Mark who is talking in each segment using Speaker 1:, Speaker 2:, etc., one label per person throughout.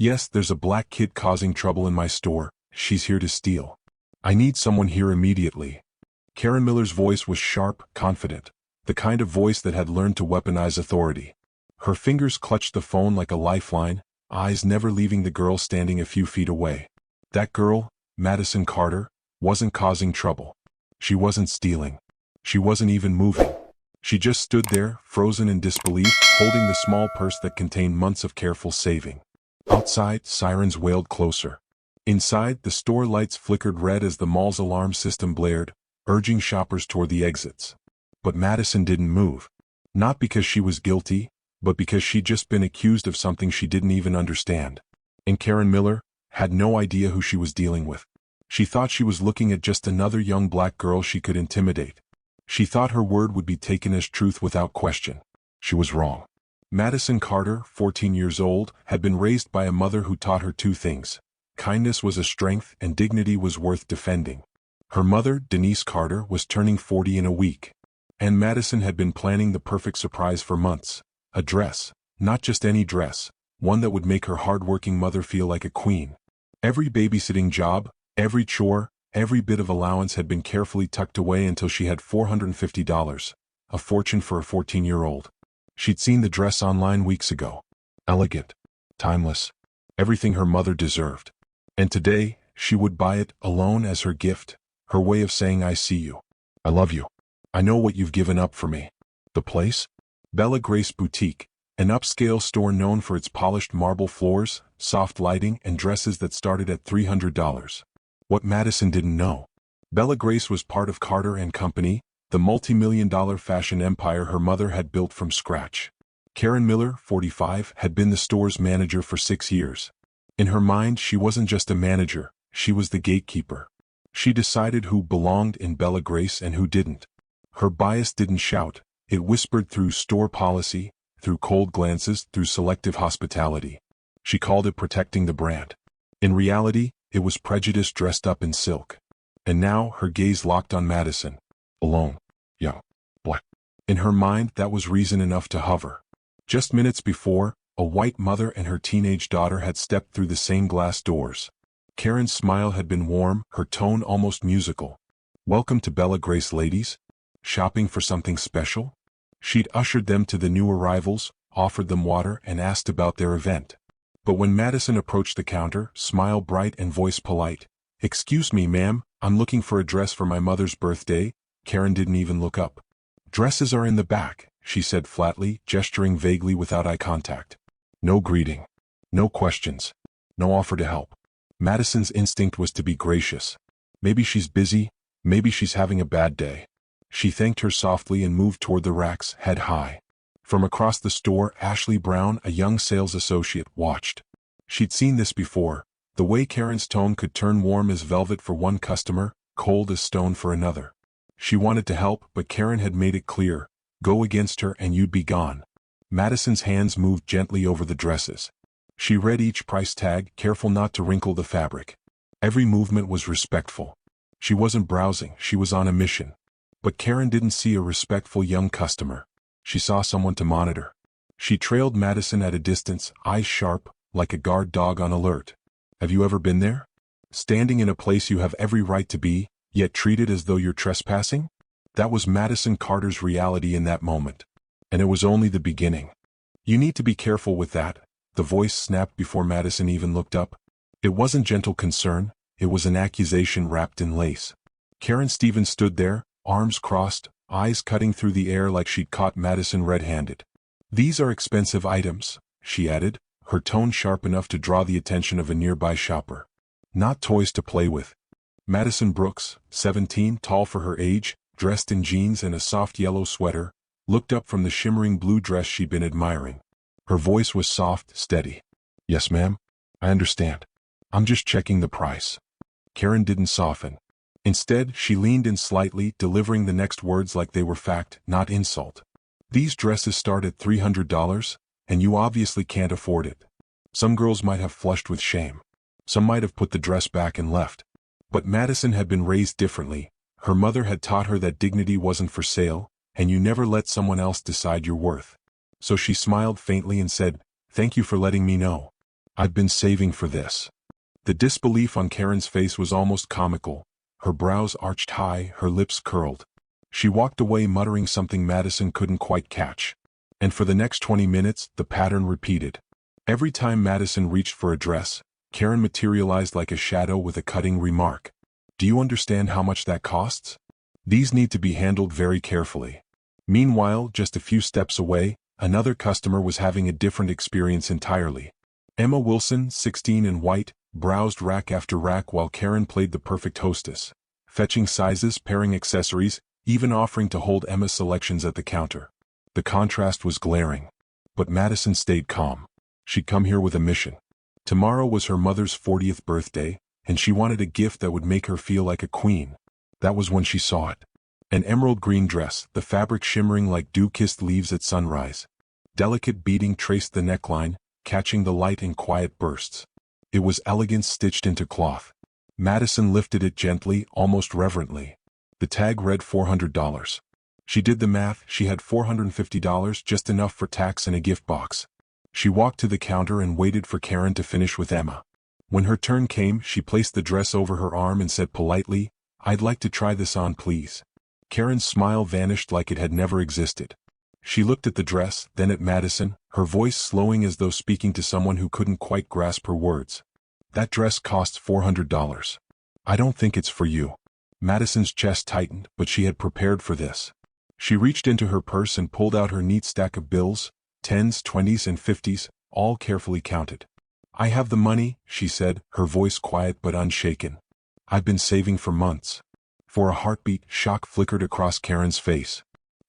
Speaker 1: Yes, there's a black kid causing trouble in my store. She's here to steal. I need someone here immediately. Karen Miller's voice was sharp, confident, the kind of voice that had learned to weaponize authority. Her fingers clutched the phone like a lifeline, eyes never leaving the girl standing a few feet away. That girl, Madison Carter, wasn't causing trouble. She wasn't stealing. She wasn't even moving. She just stood there, frozen in disbelief, holding the small purse that contained months of careful saving. Outside, sirens wailed closer. Inside, the store lights flickered red as the mall's alarm system blared, urging shoppers toward the exits. But Madison didn't move. Not because she was guilty, but because she'd just been accused of something she didn't even understand. And Karen Miller had no idea who she was dealing with. She thought she was looking at just another young black girl she could intimidate. She thought her word would be taken as truth without question. She was wrong. Madison Carter, 14 years old, had been raised by a mother who taught her two things. Kindness was a strength and dignity was worth defending. Her mother, Denise Carter, was turning 40 in a week. And Madison had been planning the perfect surprise for months. A dress. Not just any dress. One that would make her hard-working mother feel like a queen. Every babysitting job, every chore, every bit of allowance had been carefully tucked away until she had $450, a fortune for a 14-year-old. She'd seen the dress online weeks ago. Elegant. Timeless. Everything her mother deserved. And today, she would buy it alone as her gift, her way of saying I see you. I love you. I know what you've given up for me. The place? Bella Grace Boutique, an upscale store known for its polished marble floors, soft lighting, and dresses that started at $300. What Madison didn't know. Bella Grace was part of Carter & Company, the multi-million-dollar fashion empire her mother had built from scratch. Karen Miller, 45, had been the store's manager for 6 years. In her mind, she wasn't just a manager, she was the gatekeeper. She decided who belonged in Bella Grace and who didn't. Her bias didn't shout, it whispered through store policy, through cold glances, through selective hospitality. She called it protecting the brand. In reality, it was prejudice dressed up in silk. And now, her gaze locked on Madison. Alone. Young. Black. In her mind, that was reason enough to hover. Just minutes before, a white mother and her teenage daughter had stepped through the same glass doors. Karen's smile had been warm, her tone almost musical. Welcome to Bella Grace, ladies. Shopping for something special? She'd ushered them to the new arrivals, offered them water, and asked about their event. But when Madison approached the counter, smile bright and voice polite, "Excuse me, ma'am, I'm looking for a dress for my mother's birthday," Karen didn't even look up. "Dresses are in the back," she said flatly, gesturing vaguely without eye contact. No greeting. No questions. No offer to help. Madison's instinct was to be gracious. Maybe she's busy, maybe she's having a bad day. She thanked her softly and moved toward the racks, head high. From across the store, Ashley Brown, a young sales associate, watched. She'd seen this before, the way Karen's tone could turn warm as velvet for one customer, cold as stone for another. She wanted to help, but Karen had made it clear, go against her and you'd be gone. Madison's hands moved gently over the dresses. She read each price tag, careful not to wrinkle the fabric. Every movement was respectful. She wasn't browsing, she was on a mission. But Karen didn't see a respectful young customer. She saw someone to monitor. She trailed Madison at a distance, eyes sharp, like a guard dog on alert. Have you ever been there? Standing in a place you have every right to be, yet treated as though you're trespassing? That was Madison Carter's reality in that moment. And it was only the beginning. You need to be careful with that, the voice snapped before Madison even looked up. It wasn't gentle concern, it was an accusation wrapped in lace. Karen Stevens stood there, arms crossed, eyes cutting through the air like she'd caught Madison red-handed. "These are expensive items," she added, her tone sharp enough to draw the attention of a nearby shopper. "Not toys to play with." Madison Brooks, 17, tall for her age, dressed in jeans and a soft yellow sweater, looked up from the shimmering blue dress she'd been admiring. Her voice was soft, steady. "Yes, ma'am. I understand. I'm just checking the price." Karen didn't soften. Instead, she leaned in slightly, delivering the next words like they were fact, not insult. "These dresses start at $300, and you obviously can't afford it." Some girls might have flushed with shame. Some might have put the dress back and left. But Madison had been raised differently. Her mother had taught her that dignity wasn't for sale, and you never let someone else decide your worth. So she smiled faintly and said, "Thank you for letting me know. I've been saving for this. The disbelief on Karen's face was almost comical. Her brows arched high, her lips curled. She walked away muttering something Madison couldn't quite catch. And for the next 20 minutes, the pattern repeated. Every time Madison reached for a dress, Karen materialized like a shadow with a cutting remark. Do you understand how much that costs? These need to be handled very carefully. Meanwhile, just a few steps away, another customer was having a different experience entirely. Emma Wilson, 16 and white, browsed rack after rack while Karen played the perfect hostess, fetching sizes, pairing accessories, even offering to hold Emma's selections at the counter. The contrast was glaring. But Madison stayed calm. She'd come here with a mission. Tomorrow was her mother's 40th birthday, and she wanted a gift that would make her feel like a queen. That was when she saw it. An emerald green dress, the fabric shimmering like dew-kissed leaves at sunrise. Delicate beading traced the neckline, catching the light in quiet bursts. It was elegance stitched into cloth. Madison lifted it gently, almost reverently. The tag read $400. She did the math, she had $450, just enough for tax and a gift box. She walked to the counter and waited for Karen to finish with Emma. When her turn came, she placed the dress over her arm and said politely, "I'd like to try this on, please." Karen's smile vanished like it had never existed. She looked at the dress, then at Madison, her voice slowing as though speaking to someone who couldn't quite grasp her words. "That dress costs $400. I don't think it's for you." Madison's chest tightened, but she had prepared for this. She reached into her purse and pulled out her neat stack of bills, 10s, 20s, and 50s, all carefully counted. "I have the money," she said, her voice quiet but unshaken. "I've been saving for months." For a heartbeat, shock flickered across Karen's face.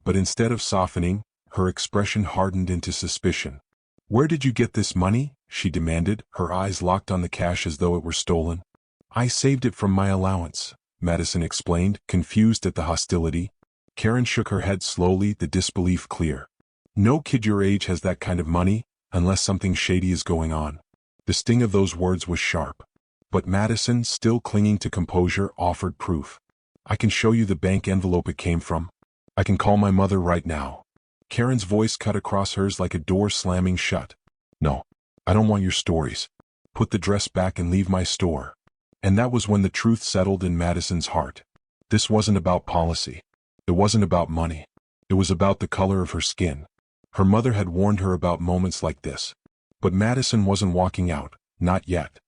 Speaker 1: But instead of softening, her expression hardened into suspicion. "Where did you get this money?" she demanded, her eyes locked on the cash as though it were stolen. "I saved it from my allowance," Madison explained, confused at the hostility. Karen shook her head slowly, the disbelief clear. "No kid your age has that kind of money, unless something shady is going on." The sting of those words was sharp. But Madison, still clinging to composure, offered proof. "I can show you the bank envelope it came from. I can call my mother right now." Karen's voice cut across hers like a door slamming shut. "No, I don't want your stories. Put the dress back and leave my store." And that was when the truth settled in Madison's heart. This wasn't about policy. It wasn't about money. It was about the color of her skin. Her mother had warned her about moments like this. But Madison wasn't walking out, not yet.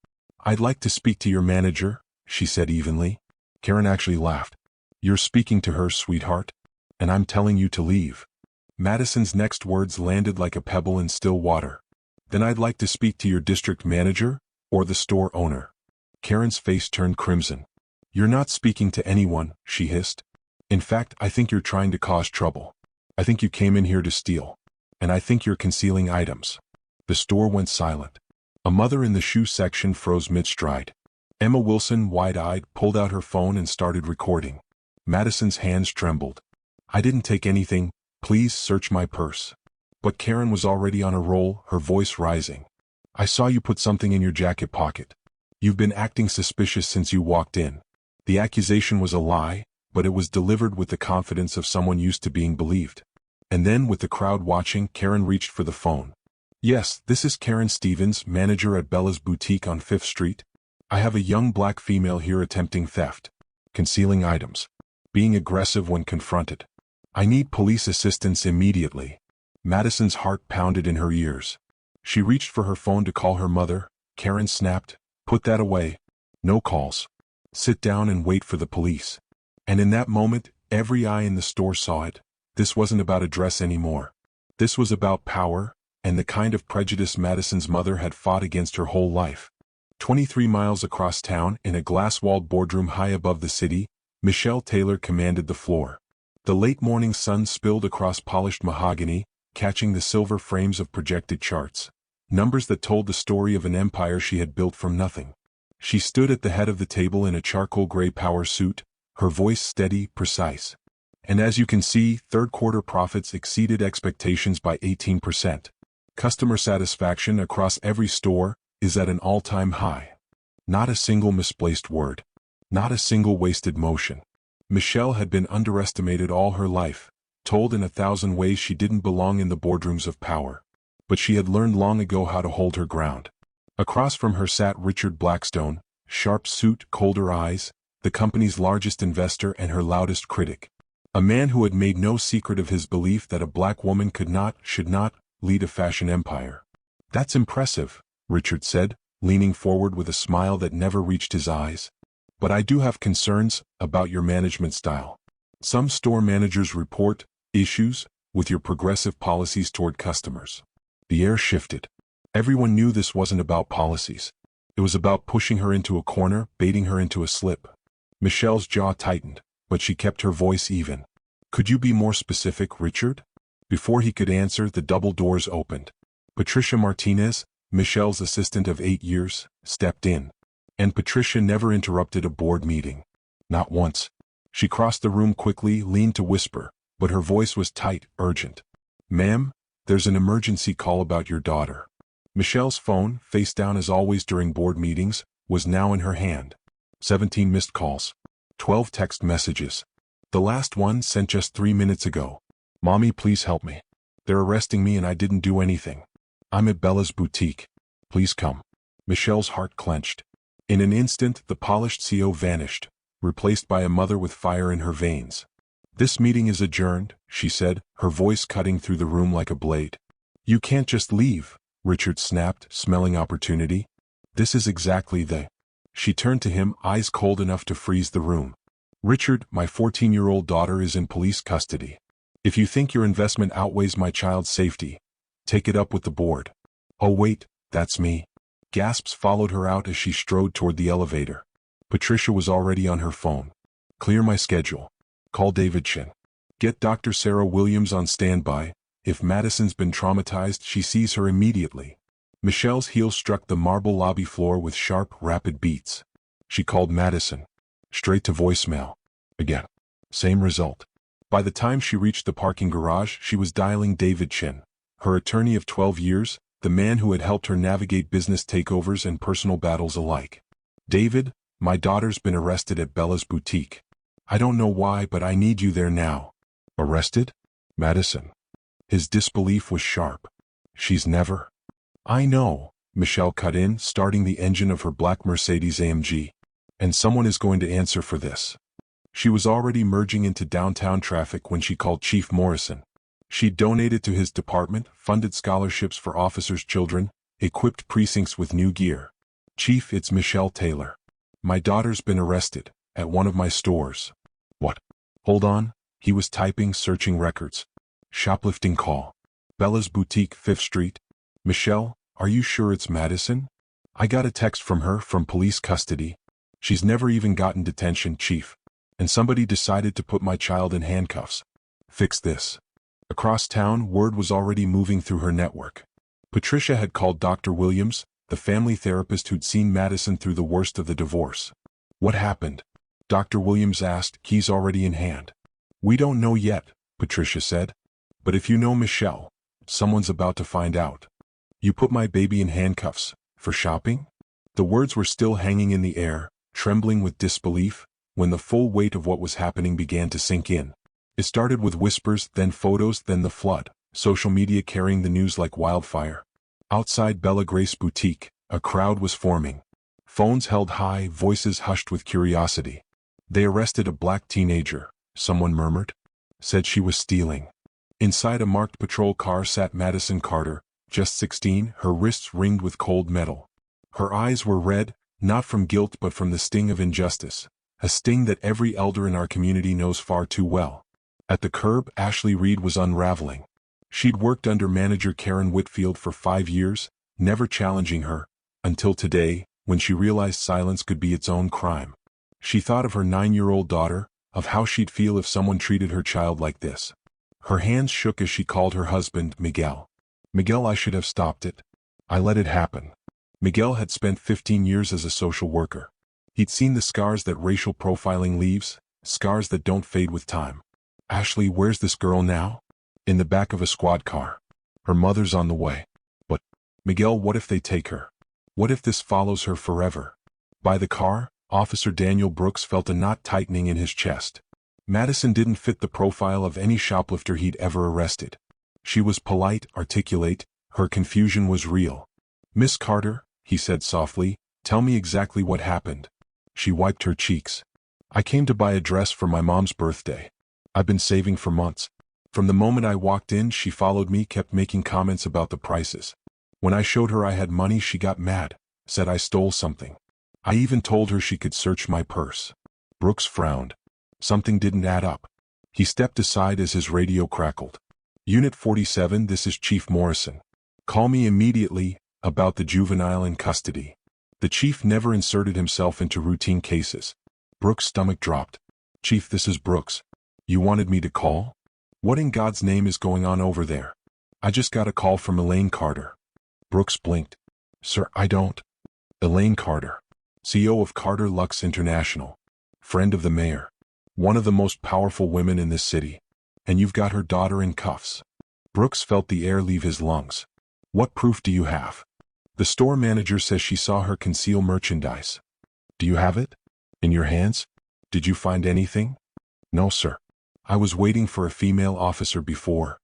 Speaker 1: "I'd like to speak to your manager," she said evenly. Karen actually laughed. "You're speaking to her, sweetheart? And I'm telling you to leave." Madison's next words landed like a pebble in still water. "Then I'd like to speak to your district manager, or the store owner." Karen's face turned crimson. "You're not speaking to anyone," she hissed. "In fact, I think you're trying to cause trouble. I think you came in here to steal. And I think you're concealing items." The store went silent. A mother in the shoe section froze mid-stride. Emma Wilson, wide-eyed, pulled out her phone and started recording. Madison's hands trembled. "I didn't take anything. Please search my purse." But Karen was already on a roll, her voice rising. "I saw you put something in your jacket pocket. You've been acting suspicious since you walked in." The accusation was a lie, but it was delivered with the confidence of someone used to being believed. And then, with the crowd watching, Karen reached for the phone. "Yes, this is Karen Stevens, manager at Bella's Boutique on 5th Street. I have a young black female here attempting theft, concealing items, being aggressive when confronted. I need police assistance immediately." Madison's heart pounded in her ears. She reached for her phone to call her mother. Karen snapped, "Put that away. No calls. Sit down and wait for the police." And in that moment, every eye in the store saw it. This wasn't about a dress anymore. This was about power, and the kind of prejudice Madison's mother had fought against her whole life. 23 miles across town, in a glass-walled boardroom high above the city, Michelle Taylor commanded the floor. The late morning sun spilled across polished mahogany, catching the silver frames of projected charts, numbers that told the story of an empire she had built from nothing. She stood at the head of the table in a charcoal gray power suit, her voice steady, precise. "And as you can see, third-quarter profits exceeded expectations by 18%. Customer satisfaction across every store is at an all-time high. Not a single misplaced word. Not a single wasted motion." Michelle had been underestimated all her life, told in 1,000 ways she didn't belong in the boardrooms of power. But she had learned long ago how to hold her ground. Across from her sat Richard Blackstone, sharp suit, colder eyes, the company's largest investor and her loudest critic. A man who had made no secret of his belief that a black woman should not, lead a fashion empire. "That's impressive," Richard said, leaning forward with a smile that never reached his eyes. "But I do have concerns about your management style. Some store managers report issues with your progressive policies toward customers." The air shifted. Everyone knew this wasn't about policies. It was about pushing her into a corner, baiting her into a slip. Michelle's jaw tightened, but she kept her voice even. "Could you be more specific, Richard?" Before he could answer, the double doors opened. Patricia Martinez, Michelle's assistant of 8 years, stepped in. And Patricia never interrupted a board meeting. Not once. She crossed the room quickly, leaned to whisper, but her voice was tight, urgent. "Ma'am, there's an emergency call about your daughter." Michelle's phone, face down as always during board meetings, was now in her hand. 17 missed calls. 12 text messages. The last one sent just 3 minutes ago. "Mommy, please help me. They're arresting me and I didn't do anything. I'm at Bella's boutique. Please come." Michelle's heart clenched. In an instant, the polished CO vanished, replaced by a mother with fire in her veins. "This meeting is adjourned," she said, her voice cutting through the room like a blade. "You can't just leave," Richard snapped, smelling opportunity. "This is exactly the—" She turned to him, eyes cold enough to freeze the room. "Richard, my 14-year-old daughter is in police custody. If you think your investment outweighs my child's safety, take it up with the board." "Oh wait, that's me." Gasps followed her out as she strode toward the elevator. Patricia was already on her phone. "Clear my schedule. Call David Shin. Get Dr. Sarah Williams on standby. If Madison's been traumatized, she sees her immediately." Michelle's heels struck the marble lobby floor with sharp, rapid beats. She called Madison. Straight to voicemail. Again. Same result. By the time she reached the parking garage, she was dialing David Chin, her attorney of 12 years, the man who had helped her navigate business takeovers and personal battles alike. "David, my daughter's been arrested at Bella's boutique. I don't know why, but I need you there now." "Arrested? Madison?" His disbelief was sharp. "She's never—" "I know," Michelle cut in, starting the engine of her black Mercedes-AMG. "And someone is going to answer for this." She was already merging into downtown traffic when she called Chief Morrison. She'd donated to his department, funded scholarships for officers' children, equipped precincts with new gear. "Chief, it's Michelle Taylor. My daughter's been arrested, at one of my stores." "What?" "Hold on." He was typing, searching records. "Shoplifting call. Bella's boutique, 5th Street. Michelle, are you sure it's Madison? I got a text from her, from police custody. She's never even gotten detention, Chief. And somebody decided to put my child in handcuffs. Fix this." Across town, word was already moving through her network. Patricia had called Dr. Williams, the family therapist who'd seen Madison through the worst of the divorce. "What happened?" Dr. Williams asked, keys already in hand. "We don't know yet," Patricia said. "But if you know Michelle, someone's about to find out." "You put my baby in handcuffs, for shopping?" The words were still hanging in the air, trembling with disbelief, when the full weight of what was happening began to sink in. It started with whispers, then photos, then the flood, social media carrying the news like wildfire. Outside Bella Grace boutique, a crowd was forming. Phones held high, voices hushed with curiosity. "They arrested a black teenager," someone murmured. "Said she was stealing." Inside a marked patrol car sat Madison Carter, just 16, her wrists ringed with cold metal. Her eyes were red, not from guilt but from the sting of injustice, a sting that every elder in our community knows far too well. At the curb, Ashley Reed was unraveling. She'd worked under manager Karen Whitfield for 5 years, never challenging her, until today, when she realized silence could be its own crime. She thought of her 9-year-old daughter, of how she'd feel if someone treated her child like this. Her hands shook as she called her husband, Miguel. "Miguel, I should have stopped it. I let it happen." Miguel had spent 15 years as a social worker. He'd seen the scars that racial profiling leaves, scars that don't fade with time. "Ashley, where's this girl now?" "In the back of a squad car. Her mother's on the way." "But, Miguel, what if they take her? What if this follows her forever?" By the car, Officer Daniel Brooks felt a knot tightening in his chest. Madison didn't fit the profile of any shoplifter he'd ever arrested. She was polite, articulate, her confusion was real. "Miss Carter, he said softly. Tell me exactly what happened. She wiped her cheeks. I came to buy a dress for my mom's birthday. I've been saving for months. From the moment I walked in, she followed me, kept making comments about the prices. When I showed her I had money, she got mad, said I stole something. I even told her she could search my purse. Brooks frowned. Something didn't add up. He stepped aside as his radio crackled. Unit 47, this is Chief Morrison. Call me immediately about the juvenile in custody. The chief never inserted himself into routine cases. Brooks' stomach dropped. Chief, this is Brooks. You wanted me to call? What in God's name is going on over there? I just got a call from Elaine Carter. Brooks blinked. Sir, I don't. Elaine Carter, CEO of Carter Lux International. Friend of the mayor. One of the most powerful women in this city. And you've got her daughter in cuffs. Brooks felt the air leave his lungs. What proof do you have? The store manager says she saw her conceal merchandise. Do you have it? In your hands? Did you find anything? No, sir. I was waiting for a female officer before.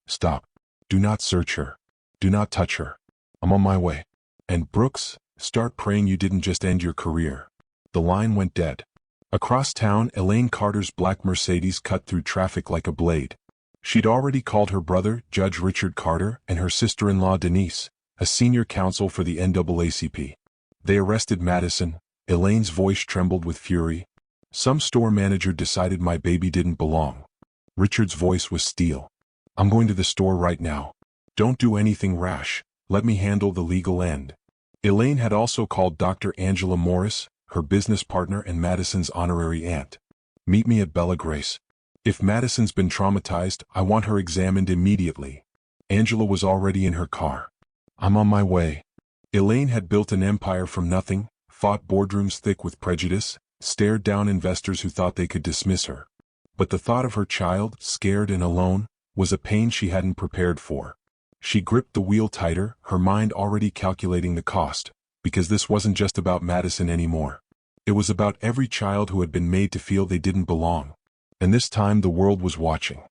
Speaker 1: Stop. Do not search her. Do not touch her. I'm on my way. And Brooks, start praying you didn't just end your career. The line went dead. Across town, Elaine Carter's black Mercedes cut through traffic like a blade. She'd already called her brother, Judge Richard Carter, and her sister-in-law Denise, a senior counsel for the NAACP. They arrested Madison. Elaine's voice trembled with fury. Some store manager decided my baby didn't belong. Richard's voice was steel. I'm going to the store right now. Don't do anything rash. Let me handle the legal end. Elaine had also called Dr. Angela Morris, her business partner and Madison's honorary aunt. Meet me at Bella Grace. If Madison's been traumatized, I want her examined immediately. Angela was already in her car. I'm on my way. Elaine had built an empire from nothing, fought boardrooms thick with prejudice, stared down investors who thought they could dismiss her. But the thought of her child, scared and alone, was a pain she hadn't prepared for. She gripped the wheel tighter, her mind already calculating the cost, because this wasn't just about Madison anymore. It was about every child who had been made to feel they didn't belong. And this time the world was watching.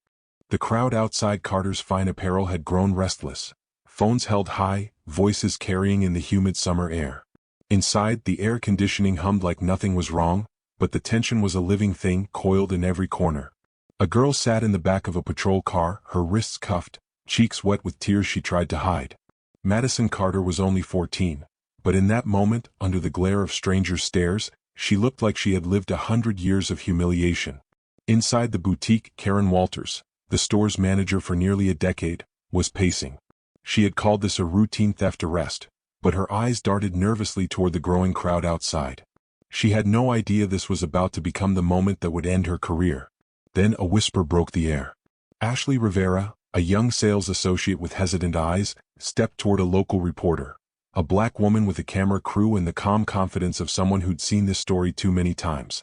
Speaker 1: The crowd outside Carter's Fine Apparel had grown restless. Phones held high, voices carrying in the humid summer air. Inside, the air conditioning hummed like nothing was wrong, but the tension was a living thing coiled in every corner. A girl sat in the back of a patrol car, her wrists cuffed, cheeks wet with tears she tried to hide. Madison Carter was only 14, but in that moment, under the glare of strangers' stares, she looked like she had lived 100 years of humiliation. Inside the boutique, Karen Walters, the store's manager for nearly a decade, was pacing. She had called this a routine theft arrest, but her eyes darted nervously toward the growing crowd outside. She had no idea this was about to become the moment that would end her career. Then a whisper broke the air. Ashley Rivera, a young sales associate with hesitant eyes, stepped toward a local reporter, a black woman with a camera crew and the calm confidence of someone who'd seen this story too many times.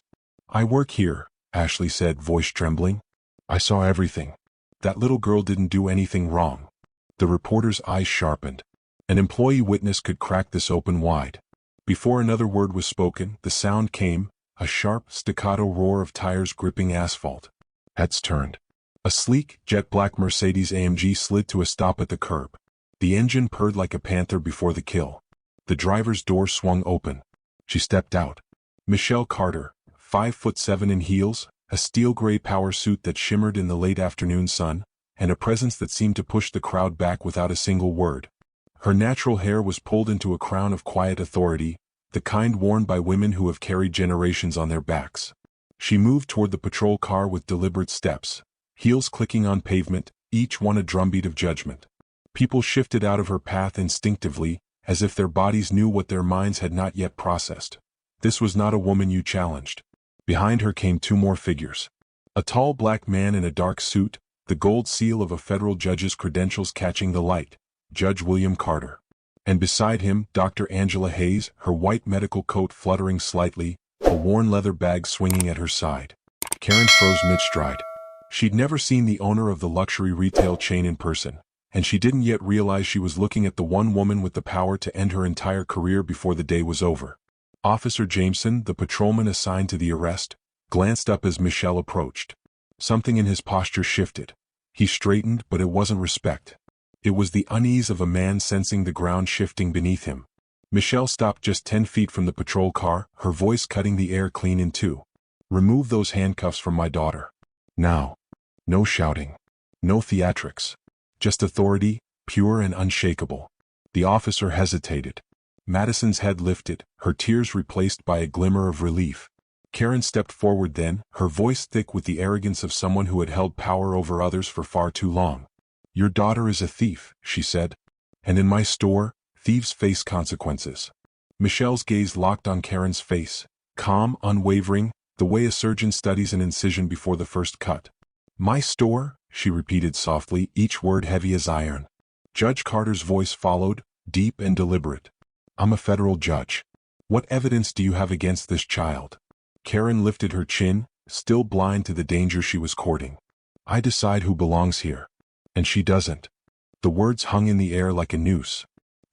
Speaker 1: I work here, Ashley said, voice trembling. I saw everything. That little girl didn't do anything wrong. The reporter's eyes sharpened. An employee witness could crack this open wide. Before another word was spoken, the sound came, a sharp, staccato roar of tires gripping asphalt. Heads turned. A sleek, jet-black Mercedes-AMG slid to a stop at the curb. The engine purred like a panther before the kill. The driver's door swung open. She stepped out. Michelle Carter, 5'7" in heels, a steel-gray power suit that shimmered in the late afternoon sun, and a presence that seemed to push the crowd back without a single word. Her natural hair was pulled into a crown of quiet authority, the kind worn by women who have carried generations on their backs. She moved toward the patrol car with deliberate steps, heels clicking on pavement, each one a drumbeat of judgment. People shifted out of her path instinctively, as if their bodies knew what their minds had not yet processed. This was not a woman you challenged. Behind her came two more figures. A tall black man in a dark suit, the gold seal of a federal judge's credentials catching the light, Judge William Carter. And beside him, Dr. Angela Hayes, her white medical coat fluttering slightly, a worn leather bag swinging at her side. Karen froze mid-stride. She'd never seen the owner of the luxury retail chain in person, and she didn't yet realize she was looking at the one woman with the power to end her entire career before the day was over. Officer Jameson, the patrolman assigned to the arrest, glanced up as Michelle approached. Something in his posture shifted. He straightened, but it wasn't respect. It was the unease of a man sensing the ground shifting beneath him. Michelle stopped just 10 feet from the patrol car, her voice cutting the air clean in two. "Remove those handcuffs from my daughter. Now." No shouting. No theatrics. Just authority, pure and unshakable. The officer hesitated. Madison's head lifted, her tears replaced by a glimmer of relief. Karen stepped forward then, her voice thick with the arrogance of someone who had held power over others for far too long. "Your daughter is a thief," she said. "And in my store, thieves face consequences." Michelle's gaze locked on Karen's face, calm, unwavering, the way a surgeon studies an incision before the first cut. "My store?" she repeated softly, each word heavy as iron. Judge Carter's voice followed, deep and deliberate. "I'm a federal judge. What evidence do you have against this child?" Karen lifted her chin, still blind to the danger she was courting. "I decide who belongs here. And she doesn't." The words hung in the air like a noose.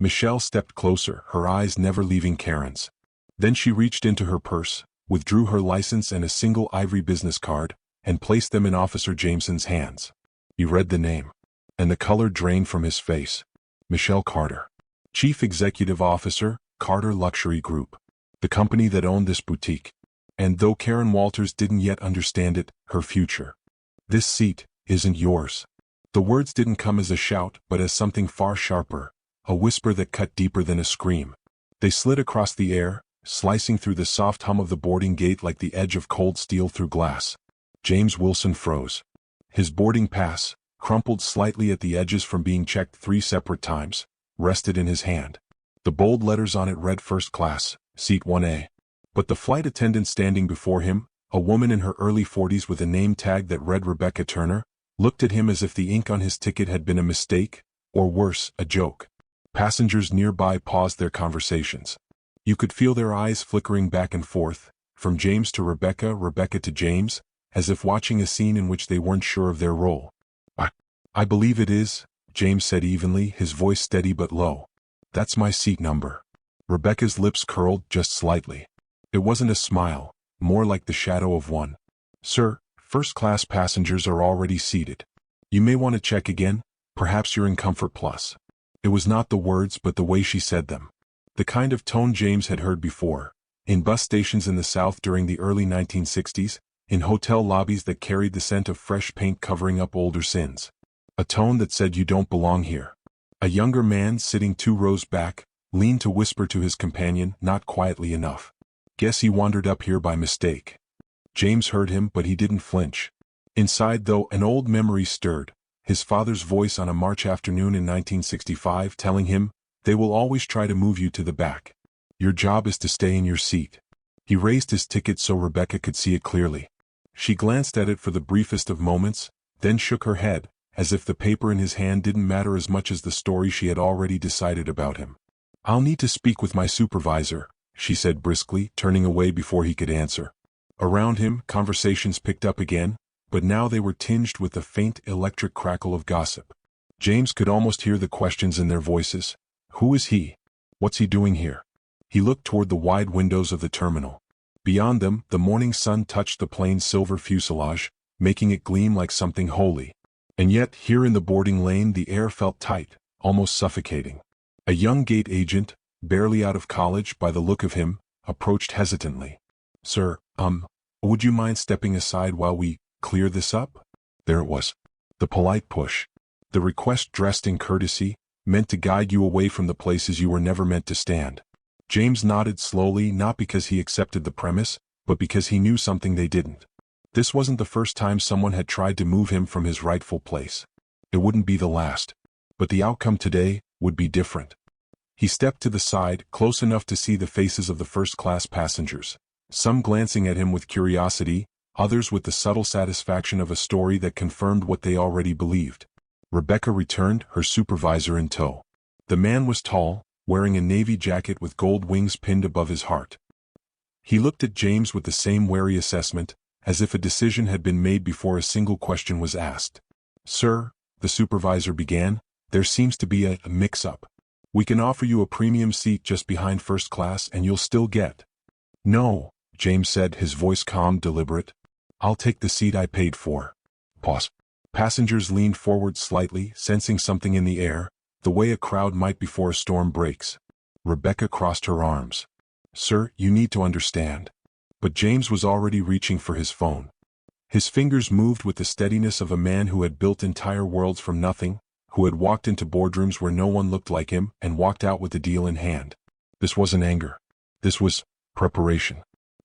Speaker 1: Michelle stepped closer, her eyes never leaving Karen's. Then she reached into her purse, withdrew her license and a single ivory business card, and placed them in Officer Jameson's hands. He read the name. And the color drained from his face. Michelle Carter. Chief Executive Officer, Carter Luxury Group. The company that owned this boutique. And though Karen Walters didn't yet understand it, her future. "This seat isn't yours." The words didn't come as a shout, but as something far sharper, a whisper that cut deeper than a scream. They slid across the air, slicing through the soft hum of the boarding gate like the edge of cold steel through glass. James Wilson froze. His boarding pass, crumpled slightly at the edges from being checked 3 separate times, rested in his hand. The bold letters on it read First Class, Seat 1A. But the flight attendant standing before him, a woman in her early 40s with a name tag that read Rebecca Turner, looked at him as if the ink on his ticket had been a mistake, or worse, a joke. Passengers nearby paused their conversations. You could feel their eyes flickering back and forth, from James to Rebecca, Rebecca to James, as if watching a scene in which they weren't sure of their role. I believe it is," James said evenly, his voice steady but low. "That's my seat number." Rebecca's lips curled just slightly. It wasn't a smile, more like the shadow of one. "Sir, first-class passengers are already seated. You may want to check again, perhaps you're in Comfort Plus." It was not the words but the way she said them. The kind of tone James had heard before, in bus stations in the South during the early 1960s, in hotel lobbies that carried the scent of fresh paint covering up older sins. A tone that said you don't belong here. A younger man sitting 2 rows back, leaned to whisper to his companion, not quietly enough. "Guess he wandered up here by mistake." James heard him, but he didn't flinch. Inside, though, an old memory stirred, his father's voice on a March afternoon in 1965 telling him, "They will always try to move you to the back. Your job is to stay in your seat." He raised his ticket so Rebecca could see it clearly. She glanced at it for the briefest of moments, then shook her head, as if the paper in his hand didn't matter as much as the story she had already decided about him. "I'll need to speak with my supervisor," she said briskly, turning away before he could answer. Around him, conversations picked up again, but now they were tinged with the faint electric crackle of gossip. James could almost hear the questions in their voices. Who is he? What's he doing here? He looked toward the wide windows of the terminal. Beyond them, the morning sun touched the plane's silver fuselage, making it gleam like something holy. And yet, here in the boarding lane the air felt tight, almost suffocating. A young gate agent, barely out of college by the look of him, approached hesitantly. "Sir, would you mind stepping aside while we clear this up?" There it was. The polite push. The request dressed in courtesy, meant to guide you away from the places you were never meant to stand. James nodded slowly, not because he accepted the premise, but because he knew something they didn't. This wasn't the first time someone had tried to move him from his rightful place. It wouldn't be the last. But the outcome today would be different. He stepped to the side, close enough to see the faces of the first-class passengers, some glancing at him with curiosity, others with the subtle satisfaction of a story that confirmed what they already believed. Rebecca returned, her supervisor in tow. The man was tall, wearing a navy jacket with gold wings pinned above his heart. He looked at James with the same wary assessment, as if a decision had been made before a single question was asked. "Sir," the supervisor began, "there seems to be a mix-up. We can offer you a premium seat just behind first class and you'll still get—" "No," James said, his voice calm, deliberate. "I'll take the seat I paid for." Pause. Passengers leaned forward slightly, sensing something in the air, the way a crowd might before a storm breaks. Rebecca crossed her arms. "Sir, you need to understand." But James was already reaching for his phone. His fingers moved with the steadiness of a man who had built entire worlds from nothing, who had walked into boardrooms where no one looked like him and walked out with the deal in hand. This wasn't anger. This was preparation.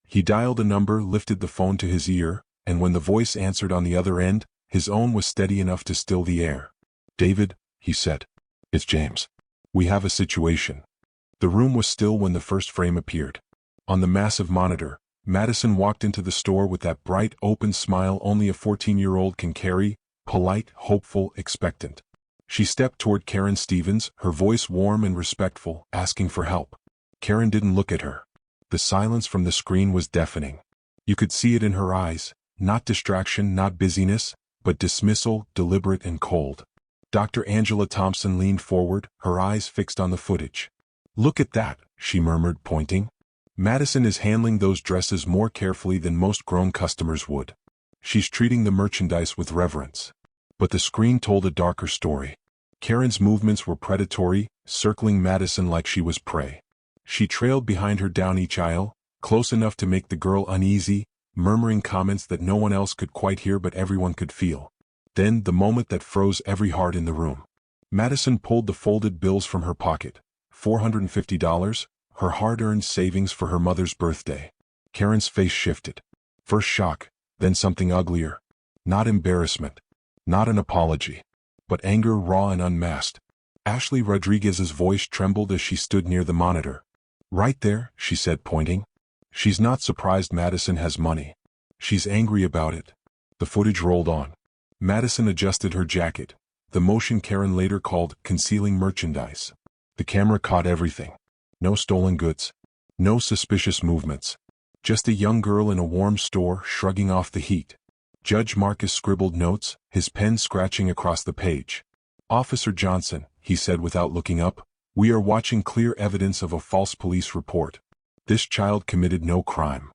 Speaker 1: He dialed a number, lifted the phone to his ear, and when the voice answered on the other end, his own was steady enough to still the air. "David," he said. "It's James. We have a situation." The room was still when the first frame appeared. On the massive monitor, Madison walked into the store with that bright, open smile only a 14-year-old can carry, polite, hopeful, expectant. She stepped toward Karen Stevens, her voice warm and respectful, asking for help. Karen didn't look at her. The silence from the screen was deafening. You could see it in her eyes, not distraction, not busyness, but dismissal, deliberate and cold. Dr. Angela Thompson leaned forward, her eyes fixed on the footage. "Look at that," she murmured, pointing. "Madison is handling those dresses more carefully than most grown customers would. She's treating the merchandise with reverence." But the screen told a darker story. Karen's movements were predatory, circling Madison like she was prey. She trailed behind her down each aisle, close enough to make the girl uneasy, murmuring comments that no one else could quite hear but everyone could feel. Then, the moment that froze every heart in the room. Madison pulled the folded bills from her pocket. $450, her hard-earned savings for her mother's birthday. Karen's face shifted. First shock, then something uglier. Not embarrassment. Not an apology. But anger raw and unmasked. Ashley Rodriguez's voice trembled as she stood near the monitor. "Right there," she said, pointing. "She's not surprised Madison has money. She's angry about it." The footage rolled on. Madison adjusted her jacket, the motion Karen later called concealing merchandise. The camera caught everything. No stolen goods. No suspicious movements. Just a young girl in a warm store shrugging off the heat. Judge Marcus scribbled notes, his pen scratching across the page. "Officer Johnson," he said without looking up, "we are watching clear evidence of a false police report. This child committed no crime."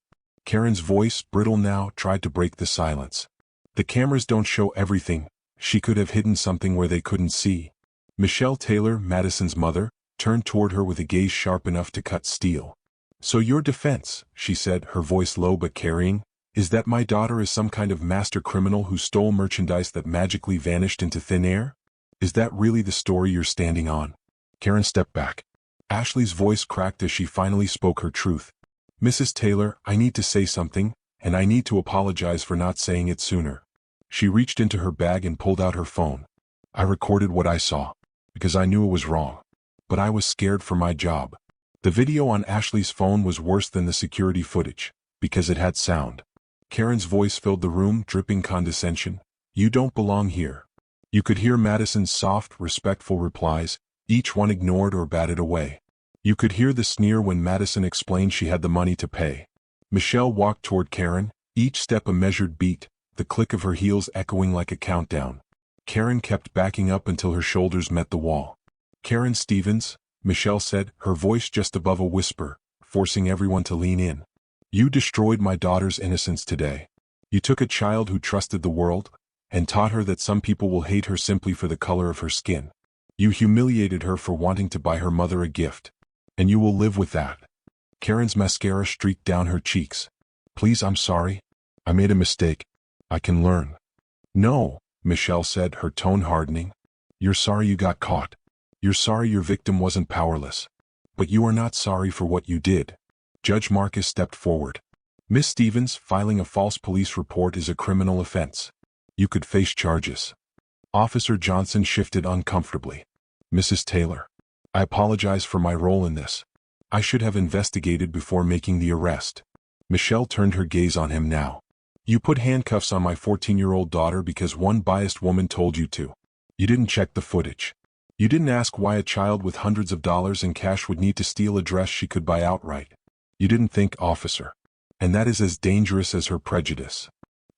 Speaker 1: Karen's voice, brittle now, tried to break the silence. "The cameras don't show everything. She could have hidden something where they couldn't see." Michelle Taylor, Madison's mother, turned toward her with a gaze sharp enough to cut steel. "So your defense," she said, her voice low but carrying, "is that my daughter is some kind of master criminal who stole merchandise that magically vanished into thin air? Is that really the story you're standing on?" Karen stepped back. Ashley's voice cracked as she finally spoke her truth. "Mrs. Taylor, I need to say something, and I need to apologize for not saying it sooner." She reached into her bag and pulled out her phone. "I recorded what I saw, because I knew it was wrong. But I was scared for my job." The video on Ashley's phone was worse than the security footage, because it had sound. Karen's voice filled the room, dripping condescension. "You don't belong here." You could hear Madison's soft, respectful replies, each one ignored or batted away. You could hear the sneer when Madison explained she had the money to pay. Michelle walked toward Karen, each step a measured beat, the click of her heels echoing like a countdown. Karen kept backing up until her shoulders met the wall. "Karen Stevens," Michelle said, her voice just above a whisper, forcing everyone to lean in. "You destroyed my daughter's innocence today. You took a child who trusted the world, and taught her that some people will hate her simply for the color of her skin. You humiliated her for wanting to buy her mother a gift. And you will live with that." Karen's mascara streaked down her cheeks. "Please, I'm sorry. I made a mistake. I can learn." "No," Michelle said, her tone hardening. "You're sorry you got caught. You're sorry your victim wasn't powerless. But you are not sorry for what you did." Judge Marcus stepped forward. "Miss Stevens, filing a false police report is a criminal offense. You could face charges." Officer Johnson shifted uncomfortably. "Mrs. Taylor, I apologize for my role in this. I should have investigated before making the arrest." Michelle turned her gaze on him now. "You put handcuffs on my 14-year-old daughter because one biased woman told you to. You didn't check the footage. You didn't ask why a child with hundreds of dollars in cash would need to steal a dress she could buy outright. You didn't think, officer. And that is as dangerous as her prejudice."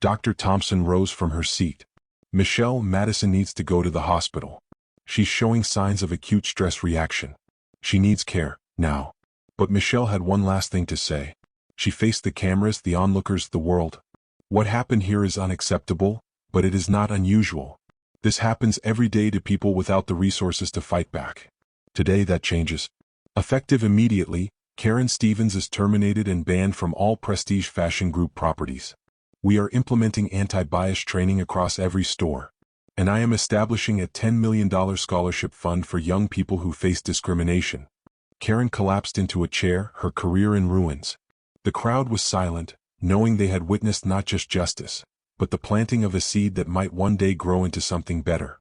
Speaker 1: Dr. Thompson rose from her seat. "Michelle, Madison needs to go to the hospital. She's showing signs of acute stress reaction. She needs care, now." But Michelle had one last thing to say. She faced the cameras, the onlookers, the world. "What happened here is unacceptable, but it is not unusual. This happens every day to people without the resources to fight back. Today that changes." Effective immediately, Karen Stevens is terminated and banned from all Prestige Fashion Group properties. We are implementing anti-bias training across every store. And I am establishing a $10 million scholarship fund for young people who face discrimination. Karen collapsed into a chair, her career in ruins. The crowd was silent, knowing they had witnessed not just justice, but the planting of a seed that might one day grow into something better.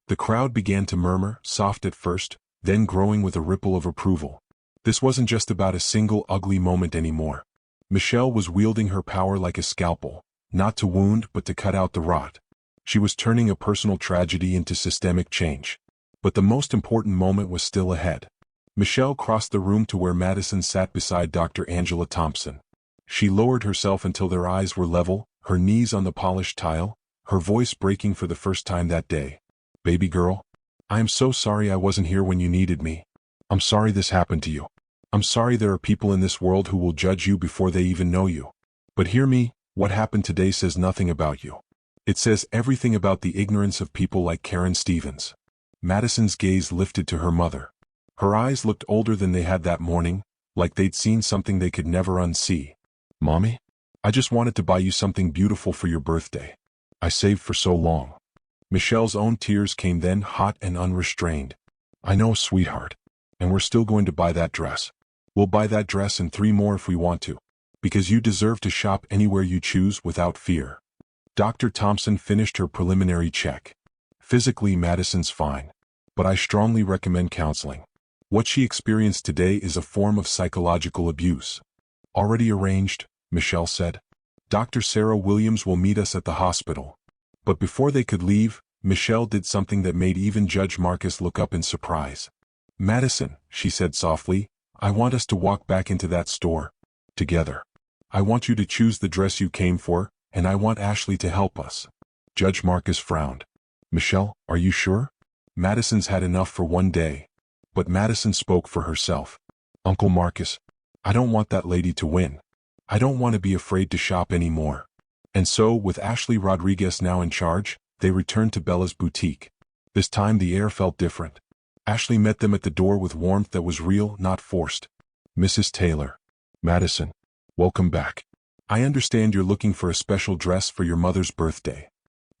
Speaker 1: The crowd began to murmur, soft at first, then growing with a ripple of approval. This wasn't just about a single ugly moment anymore. Michelle was wielding her power like a scalpel, not to wound but to cut out the rot. She was turning a personal tragedy into systemic change. But the most important moment was still ahead. Michelle crossed the room to where Madison sat beside Dr. Angela Thompson. She lowered herself until their eyes were level, her knees on the polished tile, her voice breaking for the first time that day. "Baby girl, I am so sorry I wasn't here when you needed me. I'm sorry this happened to you. I'm sorry there are people in this world who will judge you before they even know you. But hear me, what happened today says nothing about you. It says everything about the ignorance of people like Karen Stevens." Madison's gaze lifted to her mother. Her eyes looked older than they had that morning, like they'd seen something they could never unsee. "Mommy, I just wanted to buy you something beautiful for your birthday. I saved for so long." Michelle's own tears came then, hot and unrestrained. "I know, sweetheart. And we're still going to buy that dress. We'll buy that dress and 3 more if we want to. Because you deserve to shop anywhere you choose without fear." Dr. Thompson finished her preliminary check. "Physically, Madison's fine. But I strongly recommend counseling. What she experienced today is a form of psychological abuse." "Already arranged," Michelle said. "Dr. Sarah Williams will meet us at the hospital." But before they could leave, Michelle did something that made even Judge Marcus look up in surprise. "Madison," she said softly, "I want us to walk back into that store. Together. I want you to choose the dress you came for, and I want Ashley to help us." Judge Marcus frowned. "Michelle, are you sure?" Madison's had enough for one day. But Madison spoke for herself. "Uncle Marcus, I don't want that lady to win. I don't want to be afraid to shop anymore." And so, with Ashley Rodriguez now in charge, they returned to Bella's boutique. This time the air felt different. Ashley met them at the door with warmth that was real, not forced. "Mrs. Taylor. Madison. Welcome back. I understand you're looking for a special dress for your mother's birthday."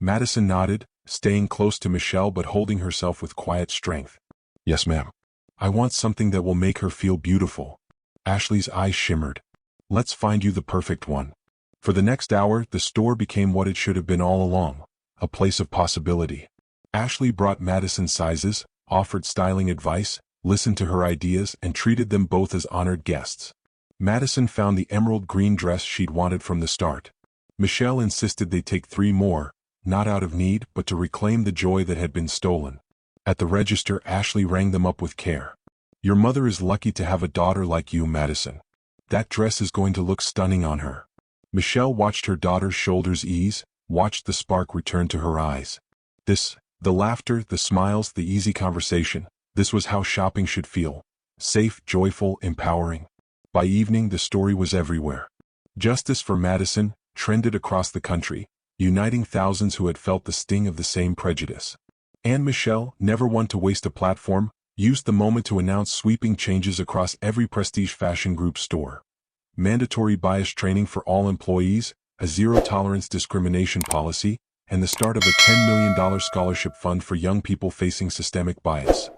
Speaker 1: Madison nodded, staying close to Michelle but holding herself with quiet strength. "Yes, ma'am. I want something that will make her feel beautiful." Ashley's eyes shimmered. "Let's find you the perfect one." For the next hour, the store became what it should have been all along, a place of possibility. Ashley brought Madison sizes, offered styling advice, listened to her ideas, and treated them both as honored guests. Madison found the emerald green dress she'd wanted from the start. Michelle insisted they take 3 more, not out of need but to reclaim the joy that had been stolen. At the register, Ashley rang them up with care. "Your mother is lucky to have a daughter like you, Madison. That dress is going to look stunning on her." Michelle watched her daughter's shoulders ease, watched the spark return to her eyes. The laughter, the smiles, the easy conversation, this was how shopping should feel. Safe, joyful, empowering. By evening, the story was everywhere. Justice for Madison trended across the country, uniting thousands who had felt the sting of the same prejudice. And Michelle, never one to waste a platform, used the moment to announce sweeping changes across every Prestige Fashion Group store. Mandatory bias training for all employees, a zero-tolerance discrimination policy, and the start of a $10 million scholarship fund for young people facing systemic bias.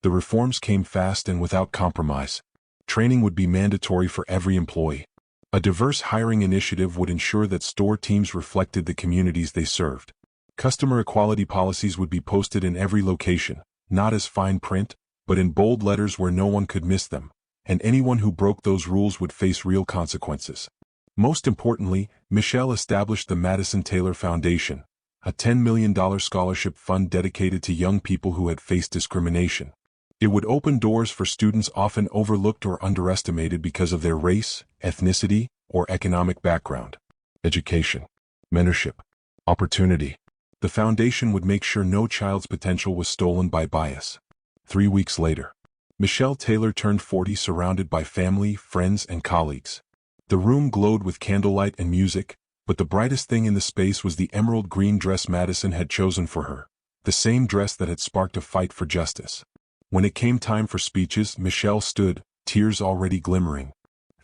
Speaker 1: The reforms came fast and without compromise. Training would be mandatory for every employee. A diverse hiring initiative would ensure that store teams reflected the communities they served. Customer equality policies would be posted in every location, not as fine print, but in bold letters where no one could miss them, and anyone who broke those rules would face real consequences. Most importantly, Michelle established the Madison Taylor Foundation, a $10 million scholarship fund dedicated to young people who had faced discrimination. It would open doors for students often overlooked or underestimated because of their race, ethnicity, or economic background. Education, mentorship, opportunity. The foundation would make sure no child's potential was stolen by bias. 3 weeks later, Michelle Taylor turned 40 surrounded by family, friends, and colleagues. The room glowed with candlelight and music, but the brightest thing in the space was the emerald green dress Madison had chosen for her, the same dress that had sparked a fight for justice. When it came time for speeches, Michelle stood, tears already glimmering.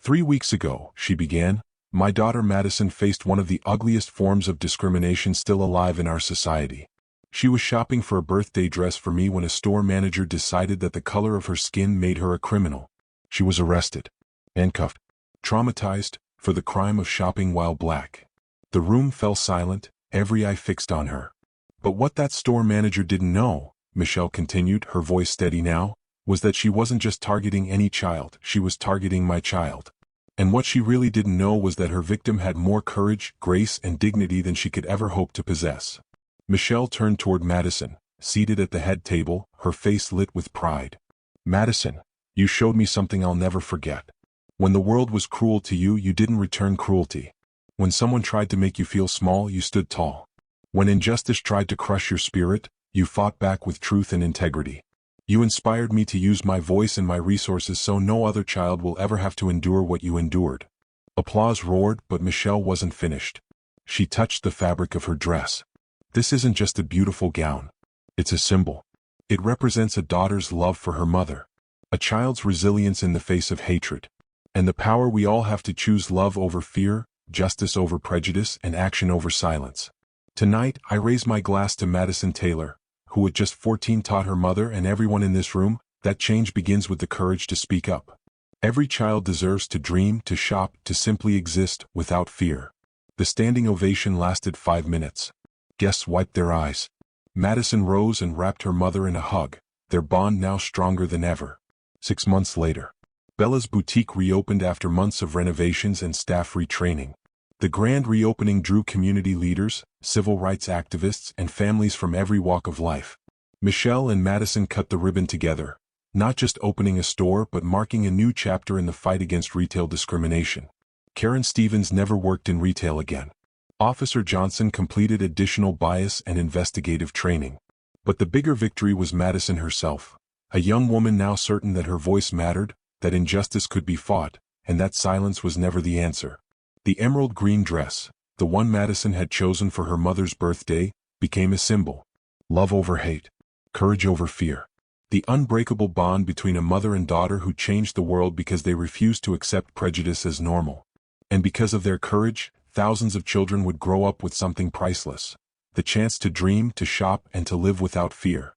Speaker 1: 3 weeks ago, she began, my daughter Madison faced one of the ugliest forms of discrimination still alive in our society. She was shopping for a birthday dress for me when a store manager decided that the color of her skin made her a criminal. She was arrested, handcuffed, traumatized, for the crime of shopping while black. The room fell silent, every eye fixed on her. But what that store manager didn't know, Michelle continued, her voice steady now, was that she wasn't just targeting any child, she was targeting my child. And what she really didn't know was that her victim had more courage, grace, and dignity than she could ever hope to possess. Michelle turned toward Madison, seated at the head table, her face lit with pride. Madison, you showed me something I'll never forget. When the world was cruel to you, you didn't return cruelty. When someone tried to make you feel small, you stood tall. When injustice tried to crush your spirit, you fought back with truth and integrity. You inspired me to use my voice and my resources so no other child will ever have to endure what you endured. Applause roared, but Michelle wasn't finished. She touched the fabric of her dress. This isn't just a beautiful gown. It's a symbol. It represents a daughter's love for her mother, a child's resilience in the face of hatred, and the power we all have to choose love over fear, justice over prejudice, and action over silence. Tonight, I raise my glass to Madison Taylor, who at just 14 taught her mother and everyone in this room that change begins with the courage to speak up. Every child deserves to dream, to shop, to simply exist without fear. The standing ovation lasted 5 minutes. Guests wiped their eyes. Madison rose and wrapped her mother in a hug, their bond now stronger than ever. 6 months later, Bella's boutique reopened after months of renovations and staff retraining. The grand reopening drew community leaders, civil rights activists, and families from every walk of life. Michelle and Madison cut the ribbon together, not just opening a store but marking a new chapter in the fight against retail discrimination. Karen Stevens never worked in retail again. Officer Johnson completed additional bias and investigative training. But the bigger victory was Madison herself, a young woman now certain that her voice mattered, that injustice could be fought, and that silence was never the answer. The emerald green dress, the one Madison had chosen for her mother's birthday, became a symbol. Love over hate, courage over fear. The unbreakable bond between a mother and daughter who changed the world because they refused to accept prejudice as normal. And because of their courage, thousands of children would grow up with something priceless. The chance to dream, to shop, and to live without fear.